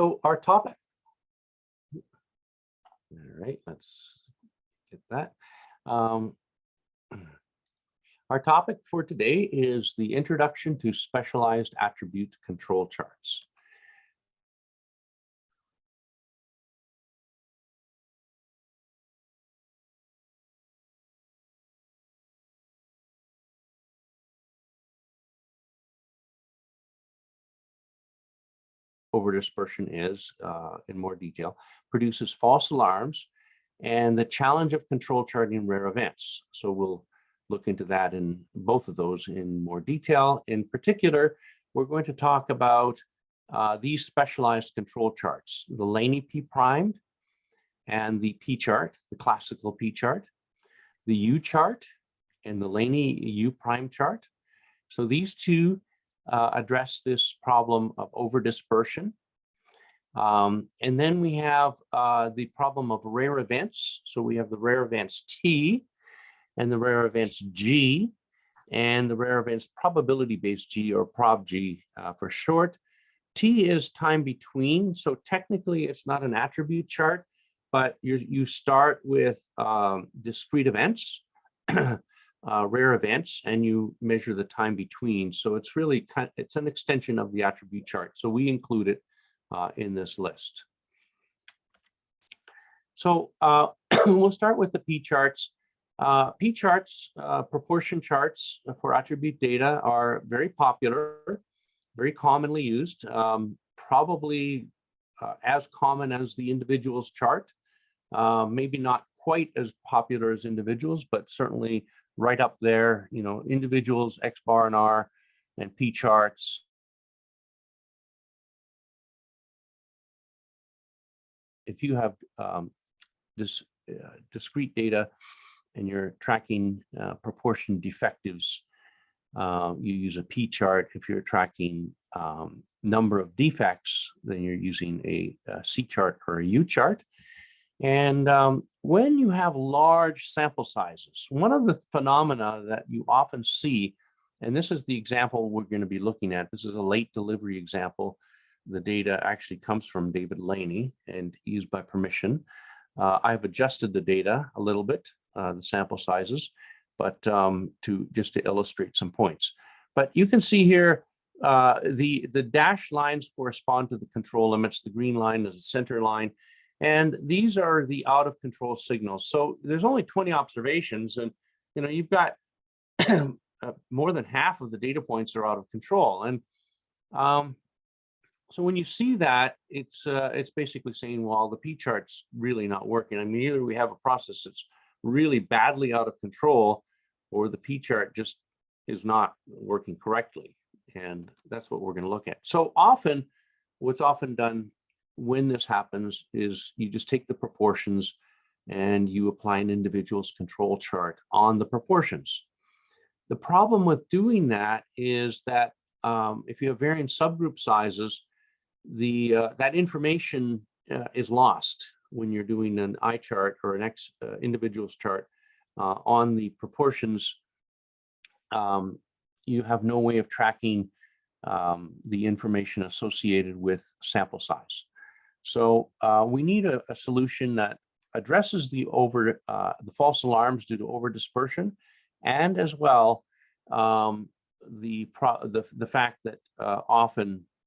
So our topic, all right, let's get that. Our topic for today is the introduction to specialized attribute control charts. Overdispersion is, in more detail, produces false alarms, and the challenge of control charting in rare events. So we'll look into that in both of those in more detail. In particular, we're going to talk about these specialized control charts, the Laney P primed and the P chart, the classical P chart, the U chart, and the Laney U prime chart. So these two address this problem of overdispersion. And then we have the problem of rare events. So we have the rare events T and the rare events G and the rare events probability-based G, or prob-G for short. T is time between. So technically it's not an attribute chart, but you start with discrete events, rare events, and you measure the time between. So it's really it's an extension of the attribute chart. So we include it in this list. So we'll start with the P charts. P charts, proportion charts for attribute data, are very popular, very commonly used, probably as common as the individuals chart. Maybe not quite as popular as individuals, but certainly right up there. You know, individuals, X bar and R, and P charts. If you have discrete data and you're tracking proportion defectives, you use a P chart. If you're tracking number of defects, then you're using a C chart or a U chart. And when you have large sample sizes, one of the phenomena that you often see, and this is the example we're going to be looking at, this is a late delivery example. The data actually comes from David Laney and used by permission. I've adjusted the data a little bit, the sample sizes, but just to illustrate some points. But you can see here the dashed lines correspond to the control limits. The green line is the center line, and these are the out of control signals. So there's only 20 observations, and you know you've got more than half of the data points are out of control. And so when you see that, it's basically saying, well, the P chart's really not working. I mean, either we have a process that's really badly out of control, or the P chart just is not working correctly. And that's what we're going to look at. So often, what's often done when this happens is you just take the proportions and you apply an individual's control chart on the proportions. The problem with doing that is that if you have varying subgroup sizes, that information is lost when you're doing an I chart or an individual's chart on the proportions. You have no way of tracking the information associated with sample size. So we need a solution that addresses the false alarms due to overdispersion, and as well the fact that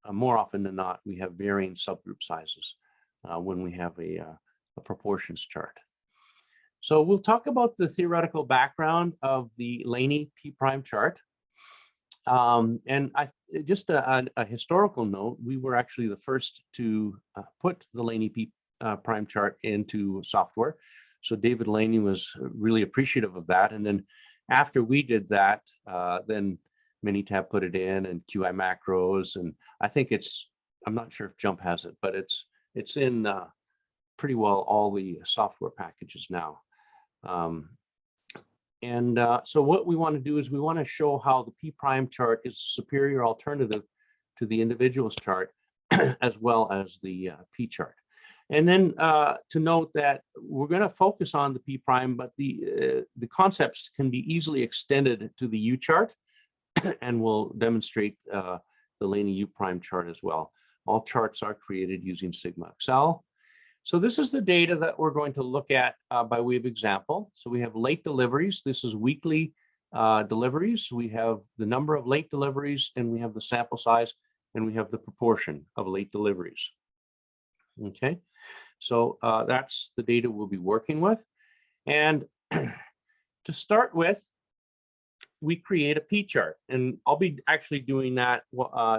more often than not, we have varying subgroup sizes when we have a proportions chart. So we'll talk about the theoretical background of the Laney P prime chart. And just a historical note, we were actually the first to put the Laney P prime chart into software. So David Laney was really appreciative of that. And then after we did that, then Minitab put it in, and QI macros, and I think I'm not sure if Jump has it, but it's in pretty well all the software packages now. So what we want to do is we want to show how the P prime chart is a superior alternative to the individuals chart as well as the P chart. And then to note that we're going to focus on the P prime, but the concepts can be easily extended to the U chart, and we'll demonstrate the Laney U prime chart as well. All charts are created using Sigma Excel. So this is the data that we're going to look at by way of example. So we have late deliveries. This is weekly deliveries. We have the number of late deliveries, and we have the sample size, and we have the proportion of late deliveries. Okay, so that's the data we'll be working with. And to start with, we create a P chart, and I'll be actually doing that,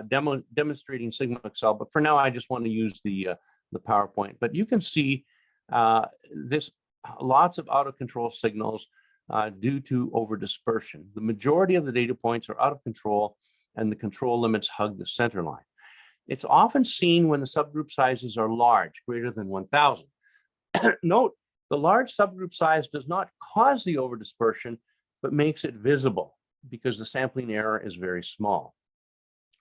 demonstrating Sigma Excel, but for now I just want to use the PowerPoint. But you can see this lots of out of control signals due to overdispersion. The majority of the data points are out of control, and the control limits hug the center line. It's often seen when the subgroup sizes are large, greater than 1,000. Note, the large subgroup size does not cause the overdispersion, but makes it visible because the sampling error is very small.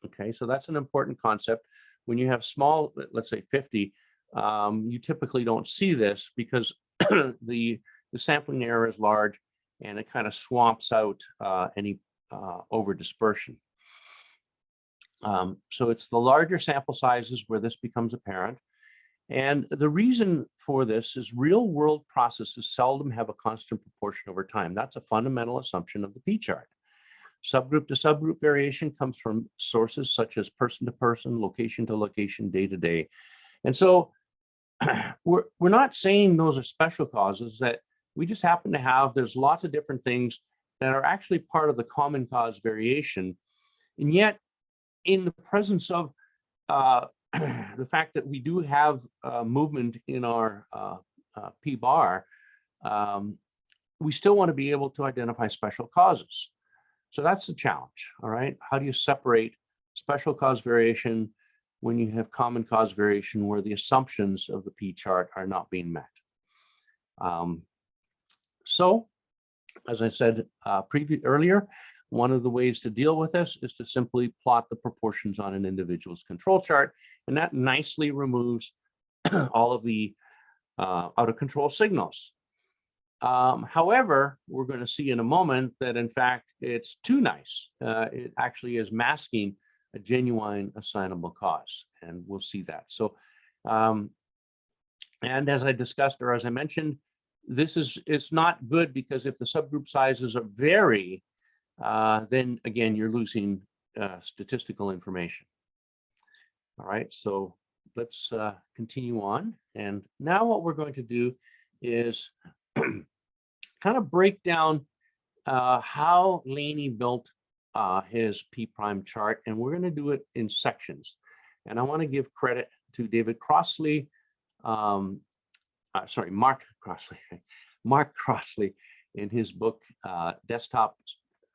Okay, so that's an important concept. When you have small, let's say 50, you typically don't see this because the sampling error is large, and it kind of swamps out any overdispersion. So it's the larger sample sizes where this becomes apparent. And the reason for this is real world processes seldom have a constant proportion over time. That's a fundamental assumption of the P chart. Subgroup to subgroup variation comes from sources such as person to person, location to location, day to day. And so we're not saying those are special causes, that we just happen to have, there's lots of different things that are actually part of the common cause variation. And yet, in the presence of the fact that we do have movement in our P bar, we still want to be able to identify special causes. So that's the challenge, all right? How do you separate special cause variation when you have common cause variation where the assumptions of the P chart are not being met? So, as I said earlier, one of the ways to deal with this is to simply plot the proportions on an individual's control chart, and that nicely removes all of the out of control signals. However, we're going to see in a moment that in fact it's too nice. It actually is masking a genuine assignable cause, and we'll see that. So, and as I discussed, or as I mentioned, it's not good, because if the subgroup sizes are vary, then again, you're losing statistical information. All right, so let's continue on. And now what we're going to do is kind of break down how Laney built his P prime chart, and we're going to do it in sections. And I want to give credit to David Crossley, Mark Crossley, Mark Crossley, in his book, Desktop.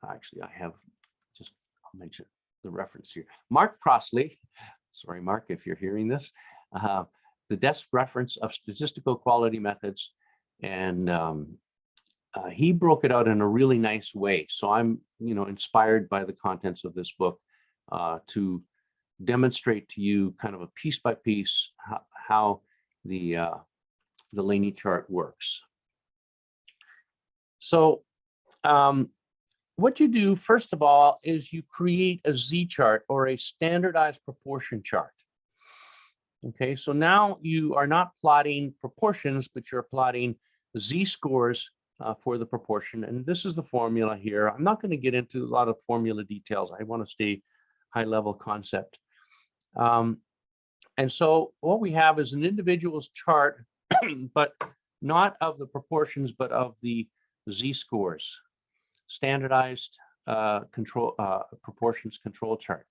Actually, I have just, I'll mention the reference here. Mark Crossley, sorry, Mark, if you're hearing this, the desk reference of statistical quality methods. And he broke it out in a really nice way. So I'm, inspired by the contents of this book to demonstrate to you kind of a piece by piece how the Laney chart works. So what you do, first of all, is you create a Z chart, or a standardized proportion chart. Okay, so now you are not plotting proportions, but you're plotting Z scores for the proportion. And this is the formula here. I'm not going to get into a lot of formula details. I want to stay high level concept. And so what we have is an individual's chart, but not of the proportions, but of the Z scores, standardized proportions control chart.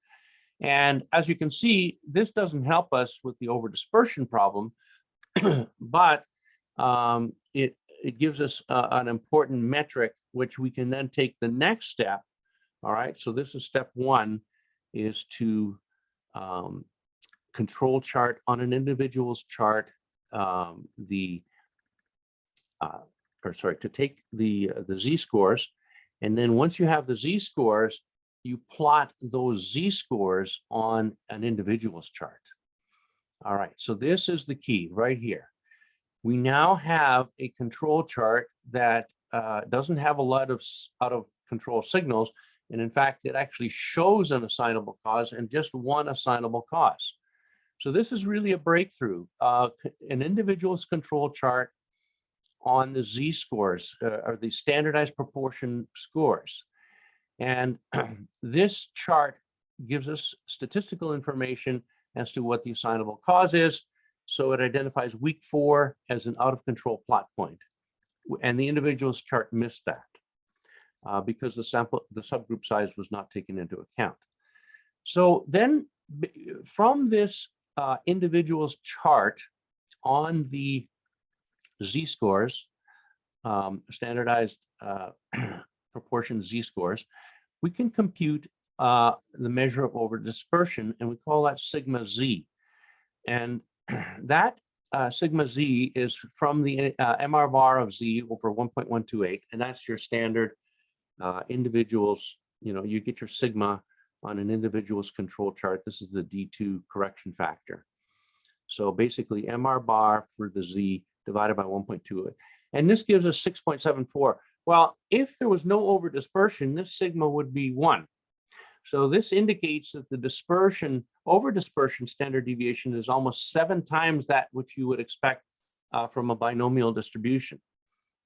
And as you can see, this doesn't help us with the overdispersion problem, but it gives us an important metric, which we can then take the next step. All right, so this is step one, is to control chart on an individual's chart, to take the Z scores. And then once you have the Z scores, you plot those Z scores on an individual's chart. All right, so this is the key right here. We now have a control chart that doesn't have a lot of out of control signals. And in fact, it actually shows an assignable cause and just one assignable cause. So this is really a breakthrough. An individual's control chart on the z-scores, or the standardized proportion scores. And this chart gives us statistical information as to what the assignable cause is. So it identifies week 4 as an out of control plot point. And the individual's chart missed that because the subgroup size was not taken into account. So then from this individual's chart on the z-scores, standardized proportion z-scores, we can compute the measure of overdispersion, and we call that sigma z. And that sigma z is from the MR bar of z over 1.128, and that's your standard individuals, you get your sigma on an individual's control chart. This is the D2 correction factor. So basically MR bar for the z divided by 1.28. And this gives us 6.74. Well, if there was no overdispersion, this sigma would be 1. So this indicates that the overdispersion standard deviation is almost 7 times that which you would expect from a binomial distribution.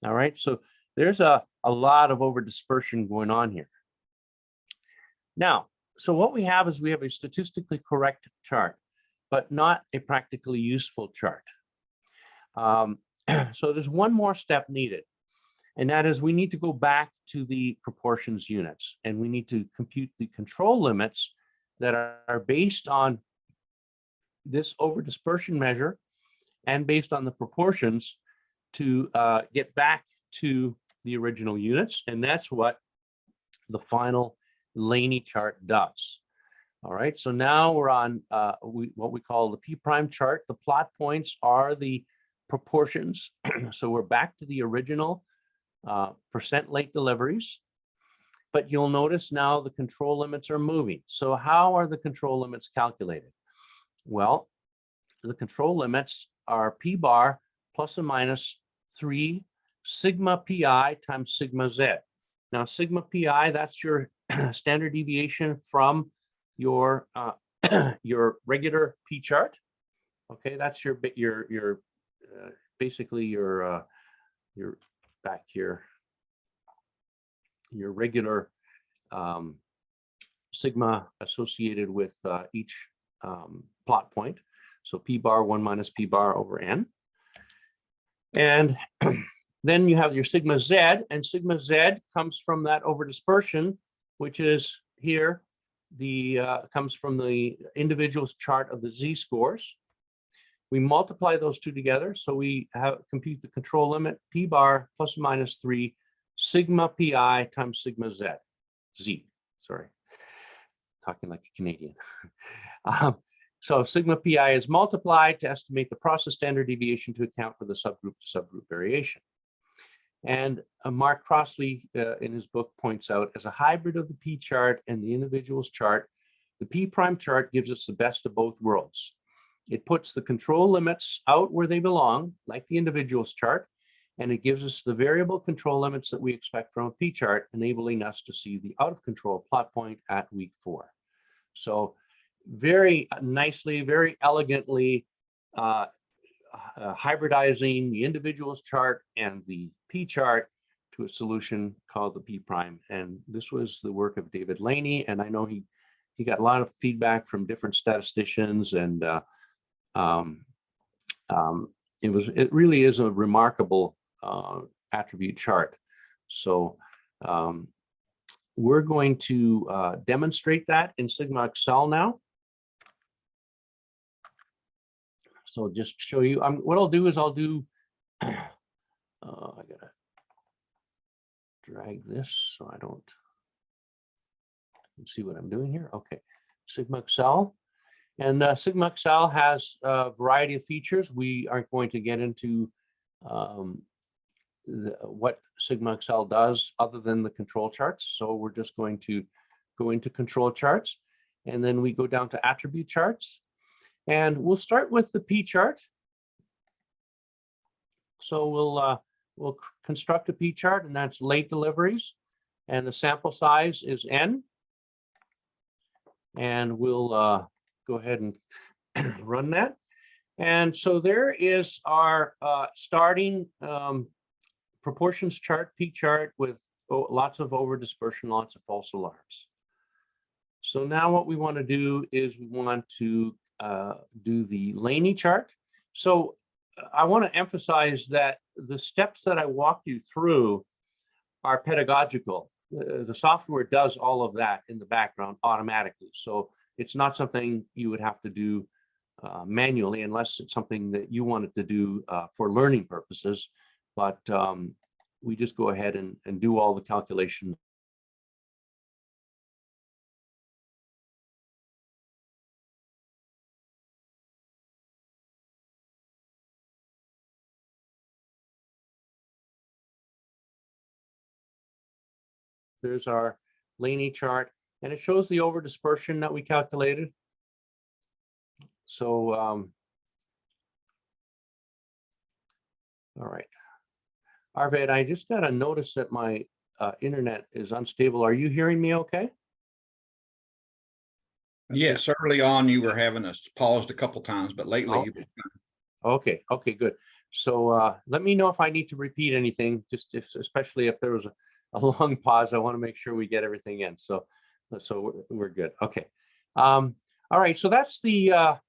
All right, so there's a lot of overdispersion going on here. Now, so what we have is we have a statistically correct chart, but not a practically useful chart. So there's one more step needed, and that is we need to go back to the proportions units, and we need to compute the control limits that are based on this overdispersion measure and based on the proportions to get back to the original units. And that's what the final Laney chart does. All right, so now we're on what we call the P prime chart. The plot points are the proportions. So we're back to the original percent late deliveries, but you'll notice now the control limits are moving. So how are the control limits calculated? Well, the control limits are P bar plus or minus 3 sigma PI times sigma Z. Now sigma PI, that's your standard deviation from your your regular P chart. Okay, that's your basically your back here, your regular sigma associated with each plot point. So P bar 1 minus P bar over N. And then you have your sigma Z, and sigma Z comes from that overdispersion, which is here, comes from the individual's chart of the z-scores. We multiply those two together, so we compute the control limit, P bar plus or minus 3 sigma PI times sigma Z, sorry, talking like a Canadian. So sigma PI is multiplied to estimate the process standard deviation to account for the subgroup to subgroup variation. And Mark Crossley in his book points out, as a hybrid of the P chart and the individual's chart, the P prime chart gives us the best of both worlds. It puts the control limits out where they belong, like the individual's chart, and it gives us the variable control limits that we expect from a P chart, enabling us to see the out of control plot point at week 4. So very nicely, very elegantly hybridizing the individual's chart and the P chart to a solution called the P prime. And this was the work of David Laney, and I know he got a lot of feedback from different statisticians, and it really is a remarkable attribute chart. So we're going to demonstrate that in Sigma Excel now. So just show you, what I'll do is I'll do, I gotta drag this so I don't see what I'm doing here. Okay, Sigma Excel. And Sigma Excel has a variety of features. We aren't going to get into what Sigma Excel does other than the control charts. So we're just going to go into control charts, and then we go down to attribute charts. And we'll start with the P chart. So we'll construct a P chart, and that's late deliveries, and the sample size is N. And we'll go ahead and run that. And so there is our starting proportions chart, P chart, with lots of overdispersion, lots of false alarms. So now what we want to do is we want to do the Laney chart. So I want to emphasize that the steps that I walked you through are pedagogical. The software does all of that in the background automatically. So it's not something you would have to do manually, unless it's something that you wanted to do for learning purposes. But we just go ahead and do all the calculations. There's our Laney chart, and it shows the overdispersion that we calculated. So, all right. Arvid, I just got a notice that my internet is unstable. Are you hearing me okay? Yes, early on you were having us paused a couple times, but lately you've been fine. Okay, good. So let me know if I need to repeat anything, just especially if there was a long pause. I want to make sure we get everything in. So we're good. Okay. All right. So that's the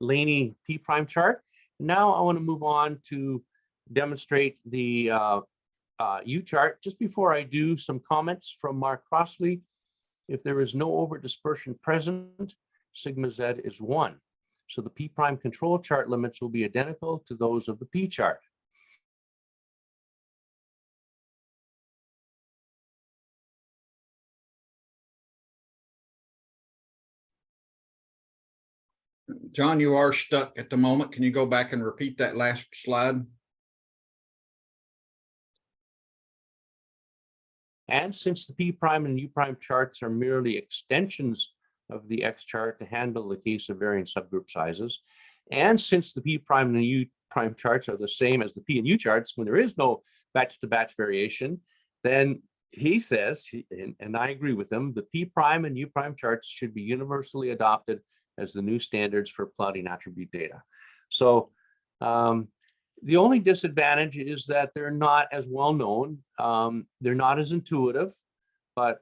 Laney P prime chart. Now I want to move on to demonstrate the U chart. Just before I do, some comments from Mark Crossley. If there is no overdispersion present, sigma z is 1. So the P prime control chart limits will be identical to those of the P chart. John, you are stuck at the moment. Can you go back and repeat that last slide? And since the P prime and U prime charts are merely extensions of the X chart to handle the case of varying subgroup sizes, and since the P prime and the U prime charts are the same as the P and U charts when there is no batch-to-batch variation, then he says, and I agree with him, the P prime and U prime charts should be universally adopted as the new standards for plotting attribute data. So the only disadvantage is that they're not as well known. They're not as intuitive, but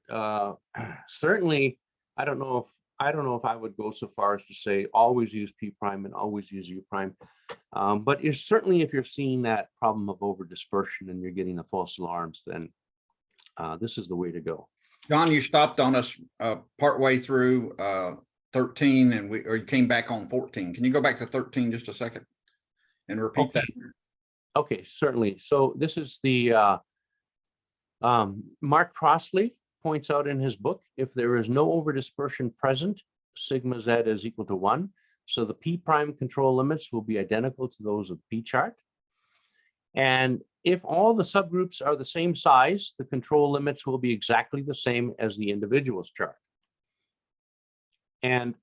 certainly I don't know if I would go so far as to say always use P prime and always use U prime. But it's certainly, if you're seeing that problem of overdispersion and you're getting the false alarms, then this is the way to go. John, you stopped on us partway through 13 and you came back on 14. Can you go back to 13 just a second and repeat that? Okay, certainly. So this is the Mark Crossley points out in his book, if there is no overdispersion present, sigma z is equal to 1. So the P prime control limits will be identical to those of the P chart. And if all the subgroups are the same size, the control limits will be exactly the same as the individual's chart. And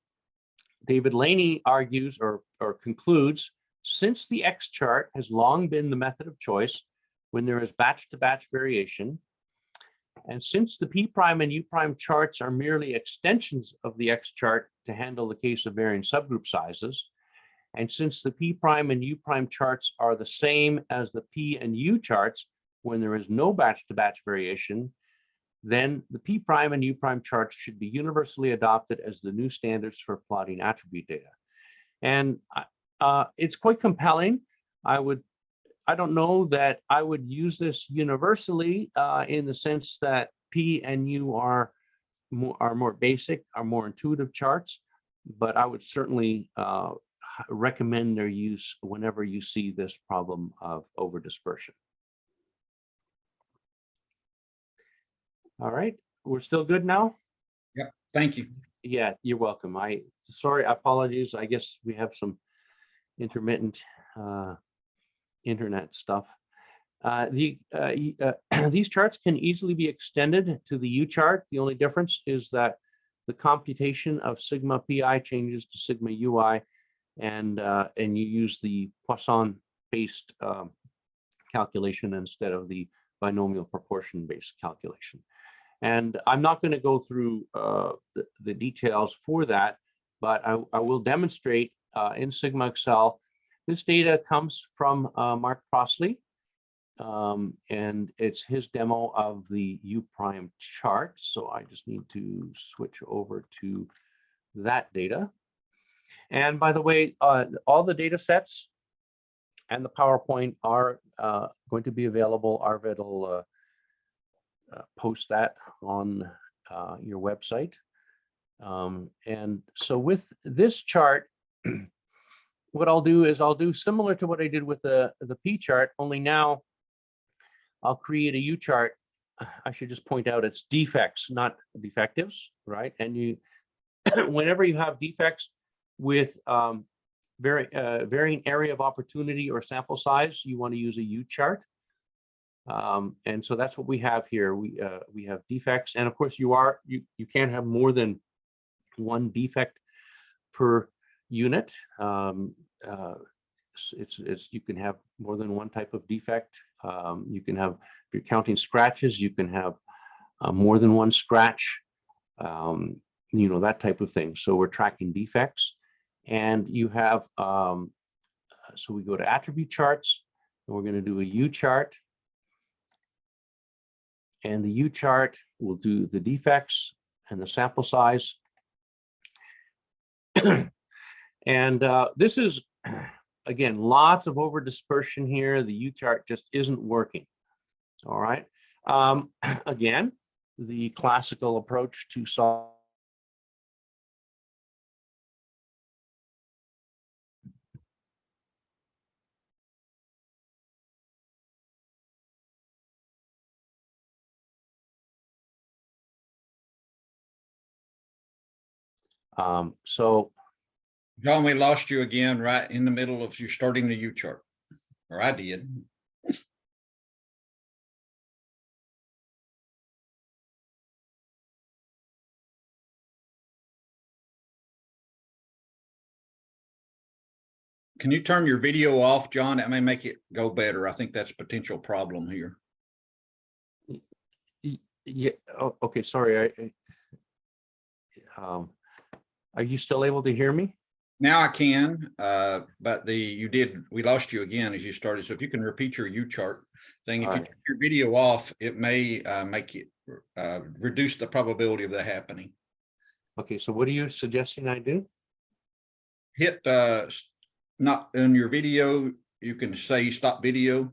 David Laney argues or concludes, since the X chart has long been the method of choice when there is batch-to-batch variation, and since the P prime and U prime charts are merely extensions of the X chart to handle the case of varying subgroup sizes, and since the P prime and U prime charts are the same as the P and U charts when there is no batch-to-batch variation, then the P prime and U prime charts should be universally adopted as the new standards for plotting attribute data. And it's quite compelling. I don't know that I would use this universally in the sense that P and U are more basic, are more intuitive charts, but I would certainly recommend their use whenever you see this problem of overdispersion. All right, we're still good now? Yeah, thank you. Yeah, you're welcome. Sorry, apologies. I guess we have some intermittent internet stuff. These charts can easily be extended to the U chart. The only difference is that the computation of sigma pi changes to sigma ui, and you use the Poisson-based calculation instead of the binomial proportion-based calculation. And I'm not going to go through the details for that, but I will demonstrate in Sigma Excel. This data comes from Mark Crossley, and it's his demo of the U prime chart. So I just need to switch over to that data. And by the way, all the data sets and the PowerPoint are going to be available. Arvid will post that on your website. And so with this chart, what I'll do is I'll do similar to what I did with the P chart, only now I'll create a U chart. I should just point out it's defects, not defectives, right? And you, whenever you have defects with varying area of opportunity or sample size, you want to use a U chart. And so that's what we have here. We have defects, and of course you can't have more than one defect per unit. You can have more than one type of defect. You can have, if you're counting scratches, you can have more than one scratch, you know, that type of thing. So we're tracking defects, and you have, so we go to attribute charts, and we're going to do a U chart. And the U chart will do the defects and the sample size. And this is, again, lots of overdispersion here. The U chart just isn't working. All right. Again, the classical approach to solve. So John, we lost you again right in the middle of you starting the U chart, or I did. Can you turn your video off, John? That may make it go better. I think that's a potential problem here. yeah, oh, okay, sorry. Are you still able to hear me? Now I can, but we lost you again as you started. So if you can repeat your U chart thing, if you turn your video off, it may make it reduce the probability of that happening. Okay, so what are you suggesting I do? Hit not in your video, you can say stop video,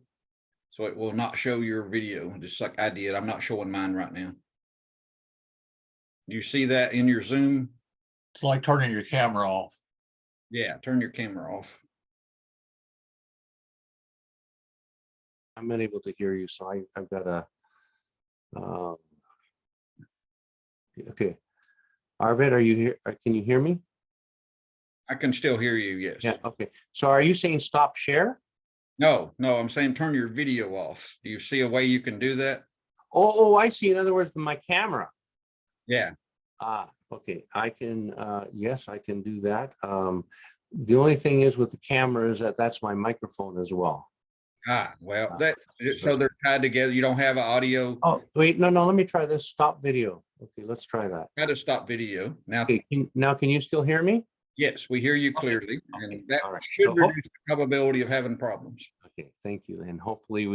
so it will not show your video, just like I did. I'm not showing mine right now. Do you see that in your Zoom? It's like turning your camera off. Yeah, turn your camera off. I'm unable to hear you, so I've got a. Okay, Arvid, are you here? Can you hear me? I can still hear you, yes. Yeah, okay. So are you saying stop share? No, I'm saying turn your video off. Do you see a way you can do that? Oh, I see. In other words, my camera. Yeah. Okay. I can, yes, I can do that. The only thing is with the camera is that's my microphone as well. Well, so they're tied together. You don't have an audio. Oh, wait, no, let me try this. Stop video. Okay, let's try that. Try to stop video. Now, okay, now can you still hear me? Yes, we hear you clearly, okay. and that Right. should reduce the probability of having problems. Okay, thank you. And hopefully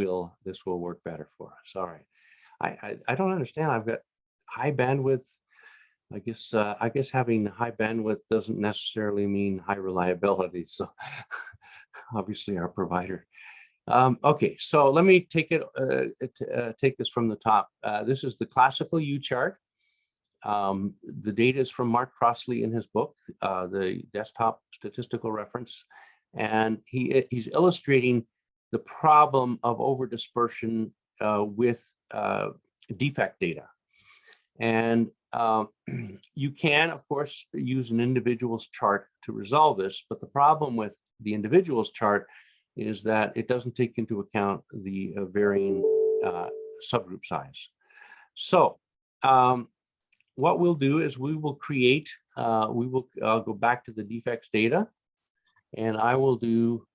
this will work better for us. All right. I don't understand. I've got high bandwidth. I guess having high bandwidth doesn't necessarily mean high reliability. So obviously our provider. Okay, so let me take this from the top. This is the classical U chart. The data is from Mark Crossley in his book, the desktop statistical reference, and he's illustrating the problem of overdispersion with defect data. And you can, of course, use an individual's chart to resolve this, but the problem with the individual's chart is that it doesn't take into account the varying subgroup size. So what we'll do is we will create, I'll go back to the defects data, and I will do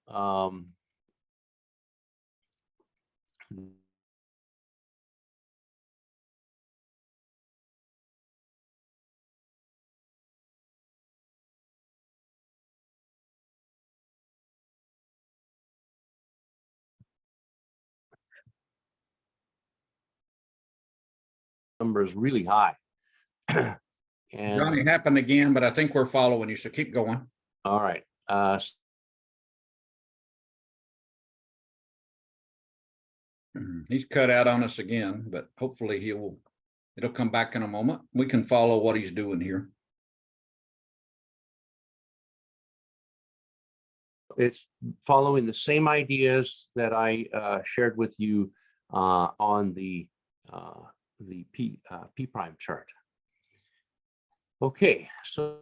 number is really high. And Johnny, happened again, but I think we're following you, so keep going. all right. He's cut out on us again, but hopefully it'll come back in a moment. We can follow what he's doing here. It's following the same ideas that I shared with you on the P prime chart. Okay, so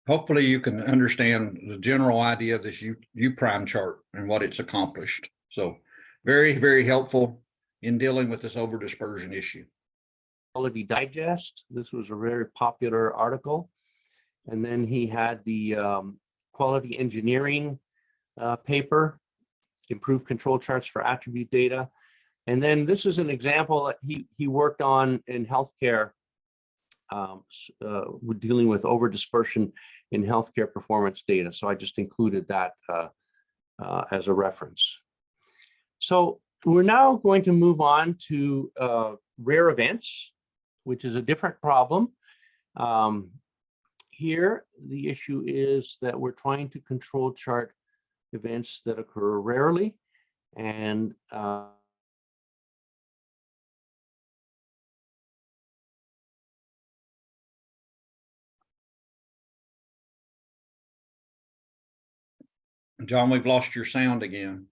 Hopefully you can understand the general idea of this U prime chart and what it's accomplished. So very, very helpful in dealing with this overdispersion issue. Quality Digest, this was a very popular article. And then he had the quality engineering paper, improved control charts for attribute data. And then this is an example that he worked on in healthcare, dealing with overdispersion in healthcare performance data. So I just included that as a reference. So we're now going to move on to rare events, which is a different problem. Here, the issue is that we're trying to control chart events that occur rarely, and John, we've lost your sound again.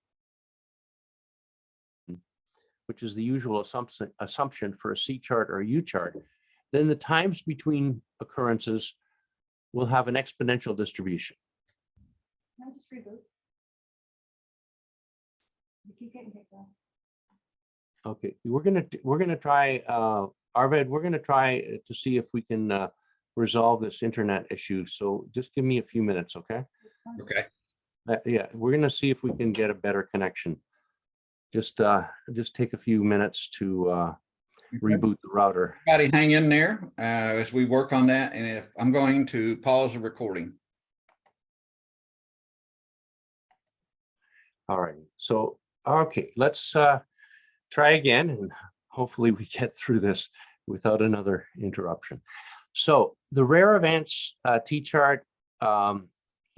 which is the usual assumption for a C chart or a U chart, then the times between occurrences will have an exponential distribution. Can I just reboot? You keep getting kicked off. Okay, we're gonna try Arvid. We're gonna try to see if we can resolve this internet issue. So just give me a few minutes, okay? Okay. Yeah, we're gonna see if we can get a better connection. Just take a few minutes to reboot the router. Everybody hang in there as we work on that. And if I'm going to pause the recording. All right, so, okay, let's try again, and hopefully we get through this without another interruption. So the rare events T-chart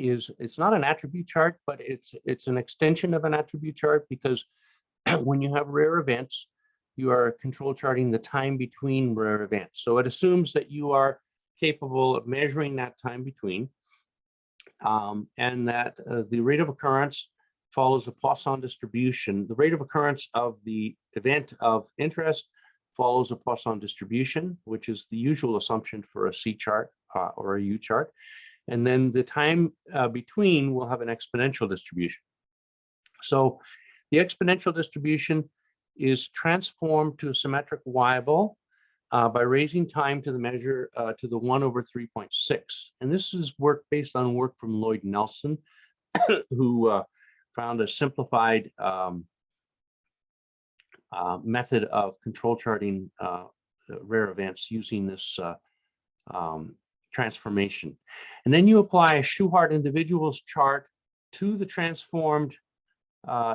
it's not an attribute chart, but it's an extension of an attribute chart, because when you have rare events, you are control charting the time between rare events. So it assumes that you are capable of measuring that time between, and that the rate of occurrence follows a Poisson distribution. The rate of occurrence of the event of interest follows a Poisson distribution, which is the usual assumption for a C chart or a U chart. And then the time between will have an exponential distribution. So the exponential distribution is transformed to a symmetric y-able by raising time to the measure to the 1/3.6. And this is work based on work from Lloyd Nelson, who found a simplified method of control charting rare events using this transformation. And then you apply a Shewhart individuals chart to the transformed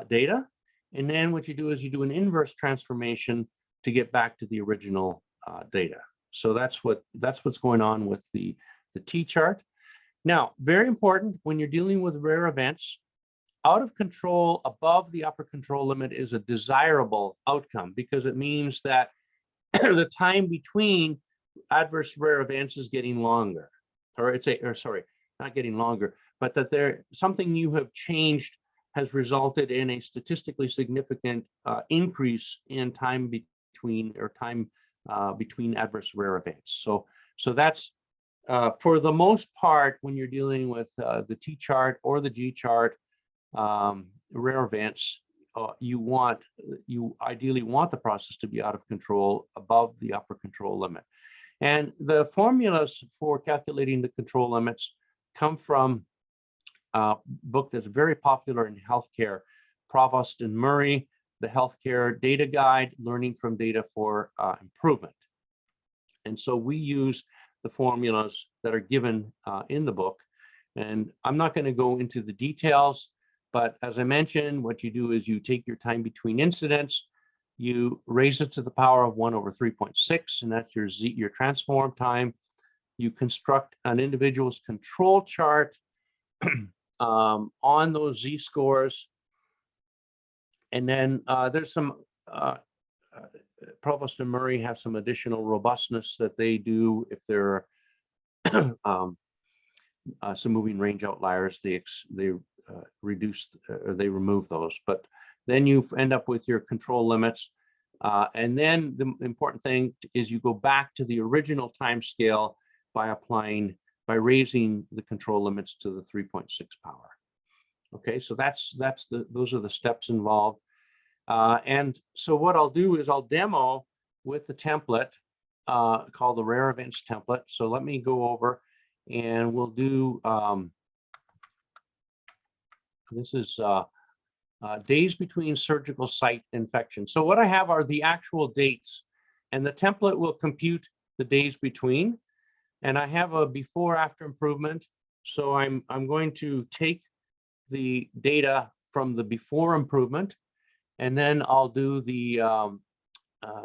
data. And then what you do is you do an inverse transformation to get back to the original data. So that's what's going on with the T chart. Now, very important when you're dealing with rare events, out of control above the upper control limit is a desirable outcome, because it means that the time between adverse rare events is getting longer, or not getting longer, but that something you have changed has resulted in a statistically significant increase in time between adverse rare events. So that's for the most part, when you're dealing with the T chart or the G chart, rare events, you ideally want the process to be out of control above the upper control limit. And the formulas for calculating the control limits come from a book that's very popular in healthcare, Provost and Murray, the Healthcare Data Guide, Learning from Data for Improvement. And so we use the formulas that are given in the book. And I'm not going to go into the details, But as I mentioned, what you do is you take your time between incidents, you raise it to the power of 1 over 3.6, and that's your your transform time. You construct an individual's control chart on those z-scores. And then there's some, Provost and Murray have some additional robustness that they do if there are some moving range outliers. They reduce or they remove those, but then you end up with your control limits. And then the important thing is you go back to the original time scale by raising the control limits to the 3.6 power. Okay, so those are the steps involved. And so what I'll do is I'll demo with the template called the rare events template. So let me go over and we'll do, this is days between surgical site infections. So what I have are the actual dates, and the template will compute the days between. And I have a before after improvement. So I'm going to take the data from the before improvement, and then I'll do the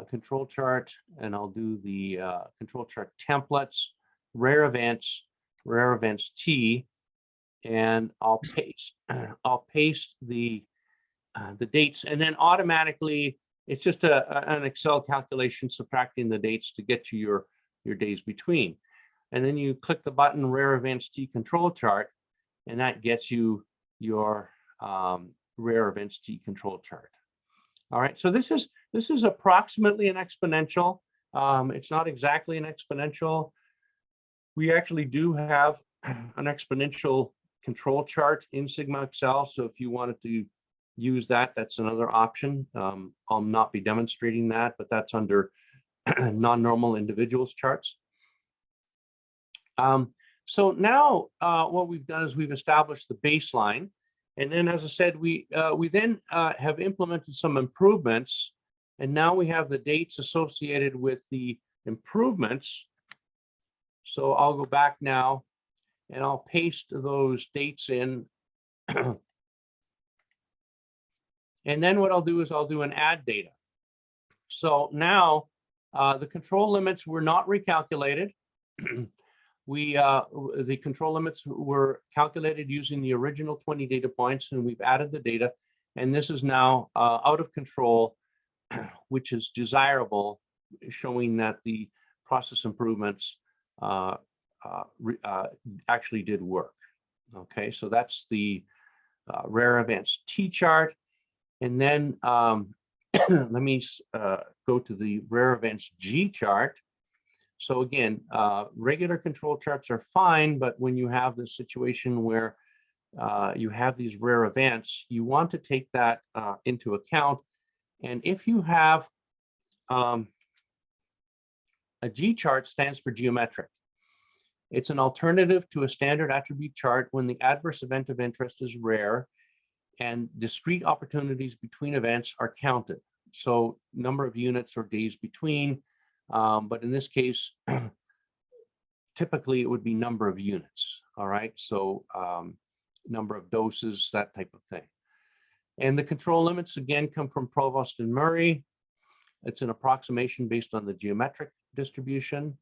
control chart, and I'll do the control chart templates, rare events T, and I'll paste the dates, and then automatically it's just an Excel calculation subtracting the dates to get to your days between. And then you click the button rare events T control chart, and that gets you your rare events T control chart. All right, so this is approximately an exponential. It's not exactly an exponential. We actually do have an exponential control chart in Sigma Excel. So if you wanted to use that, that's another option. I'll not be demonstrating that, but that's under non-normal individuals charts. So now what we've done is we've established the baseline. And then, as I said, we then have implemented some improvements. And now we have the dates associated with the improvements. So I'll go back now and I'll paste those dates in. And then what I'll do is I'll do an add data. So now the control limits were not recalculated. The control limits were calculated using the original 20 data points, and we've added the data. And this is now out of control, which is desirable, showing that the process improvements actually did work. Okay, so that's the rare events T chart. And then let me go to the rare events G chart. So again, regular control charts are fine, but when you have this situation where you have these rare events, you want to take that into account. And if you have a G chart, stands for geometric. It's an alternative to a standard attribute chart when the adverse event of interest is rare and discrete opportunities between events are counted. So number of units or days between, but in this case, typically it would be number of units, all right? So number of doses, that type of thing. And the control limits, again, come from Provost and Murray. It's an approximation based on the geometric distribution.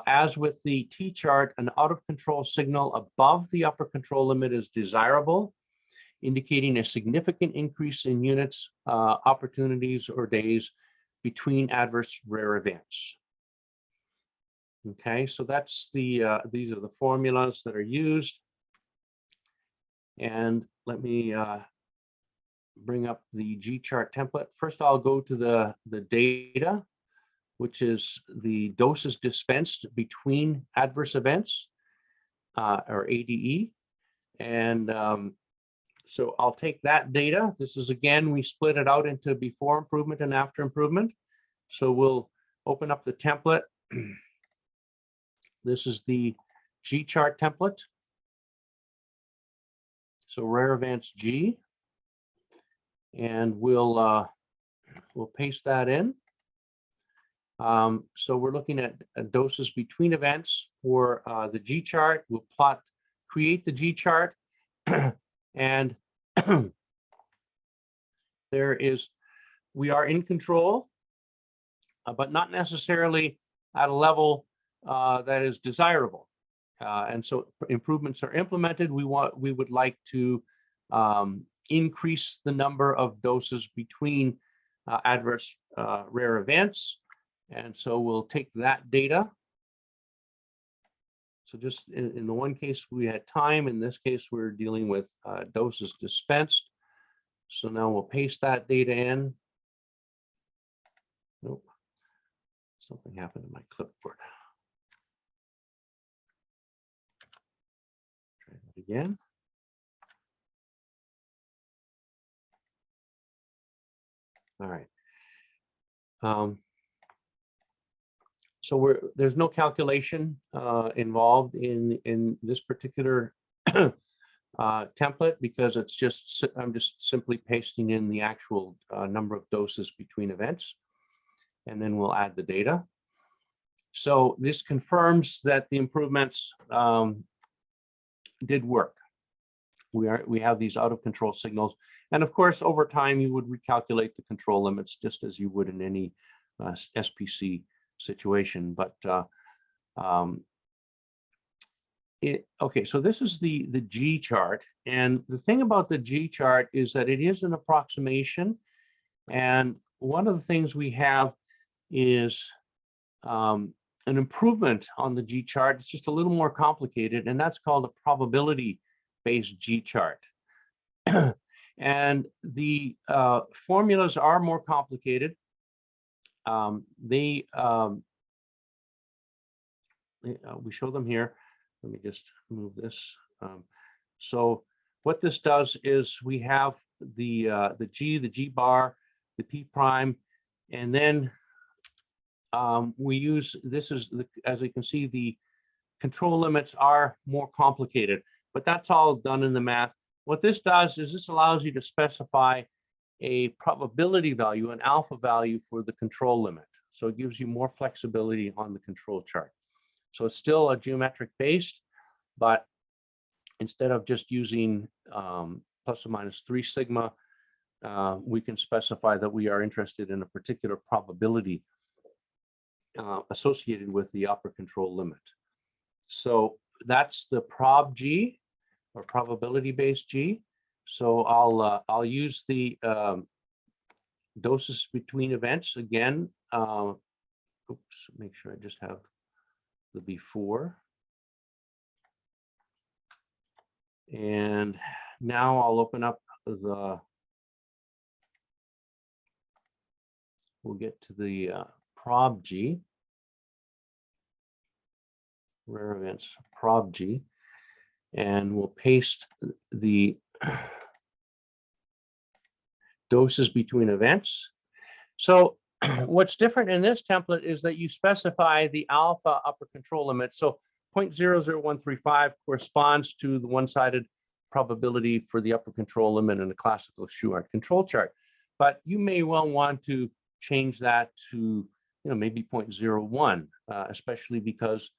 As with the T chart, an out of control signal above the upper control limit is desirable, indicating a significant increase in units, opportunities, or days between adverse rare events. Okay, so that's these are the formulas that are used. And let me bring up the G chart template. First, I'll go to the data, which is the doses dispensed between adverse events, or ADE. And so I'll take that data. This is, again, we split it out into before improvement and after improvement. So we'll open up the template. This is the G chart template. So rare events G. And we'll paste that in. So we're looking at doses between events for the G chart. We'll create the G chart. And we are in control, but not necessarily at a level that is desirable. And so improvements are implemented. We would like to increase the number of doses between adverse rare events. And so we'll take that data. So just in the one case, we had time. In this case, we're dealing with doses dispensed. So now we'll paste that data in. Nope. Something happened to my clipboard. Try that again. All right. So there's no calculation involved in this particular template, because I'm just simply pasting in the actual number of doses between events, and then we'll add the data. So this confirms that the improvements did work. We have these out of control signals, and of course over time you would recalculate the control limits just as you would in any SPC situation. But okay, so this is the G chart, and the thing about the G chart is that it is an approximation, and one of the things we have is an improvement on the G chart. It's just a little more complicated, and that's called a probability-based G chart. And the formulas are more complicated. We show them here. Let me just move this. So what this does is we have the G, the G bar, the P prime, and then we use, as you can see, the control limits are more complicated, but that's all done in the math. What this does is this allows you to specify a probability value, an alpha value for the control limit. So it gives you more flexibility on the control chart. So it's still a geometric based, but instead of just using plus or minus 3 sigma, we can specify that we are interested in a particular probability associated with the upper control limit. So that's the prob G, or probability based G. So I'll use the doses between events again. Oops, make sure I just have the before. And now I'll open up we'll get to the prob G, rare events prob G, and we'll paste the doses between events. So what's different in this template is that you specify the alpha upper control limit. So 0.00135 corresponds to the one-sided probability for the upper control limit in a classical Shewhart control chart. But you may well want to change that to, maybe 0.01, especially because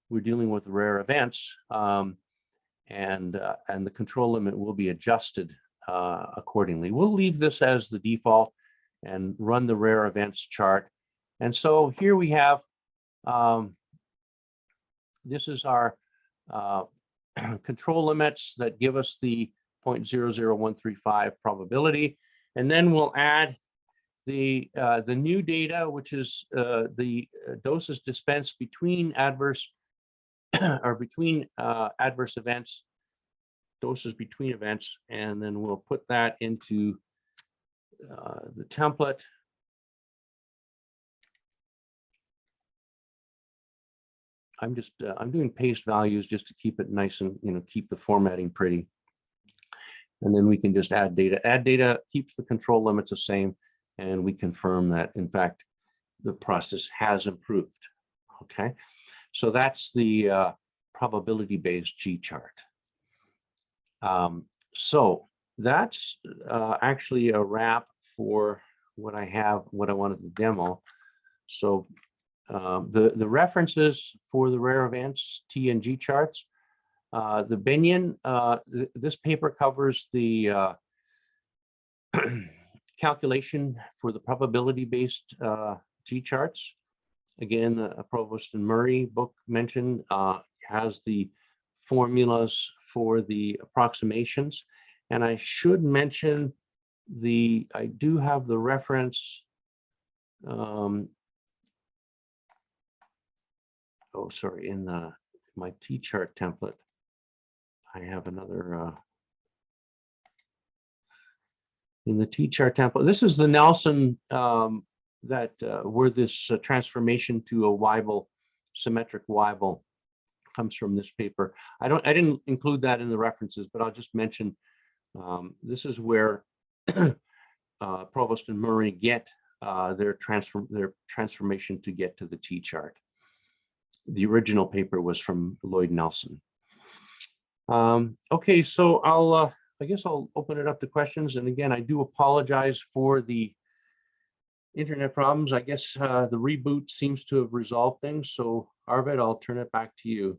we're dealing with rare events, and the control limit will be adjusted accordingly. We'll leave this as the default and run the rare events chart. And so here we have, this is our control limits that give us the 0.00135 probability. And then we'll add the new data, which is the doses dispensed between adverse adverse events, doses between events, and then we'll put that into the template. I'm doing paste values just to keep it nice and keep the formatting pretty. And then we can just add data. Add data keeps the control limits the same, and we confirm that in fact the process has improved. Okay, so that's the probability-based G chart. So that's actually a wrap for what I wanted to demo. So the references for the rare events T and G charts, the Binion, this paper covers the calculation for the probability-based G-charts. Again, Provost and Murray book mentioned has the formulas for the approximations. And I should mention I do have the reference. Oh, sorry, in my T-chart template, I have another, in the T-chart template. This is the Nelson where this transformation to a Weibull, symmetric Weibull comes from this paper. I didn't include that in the references, but I'll just mention this is where Provost and Murray get their transformation to get to the T-chart. The original paper was from Lloyd Nelson. Okay, so I guess I'll open it up to questions. And again, I do apologize for the internet problems. I guess the reboot seems to have resolved things. So Arvid, I'll turn it back to you.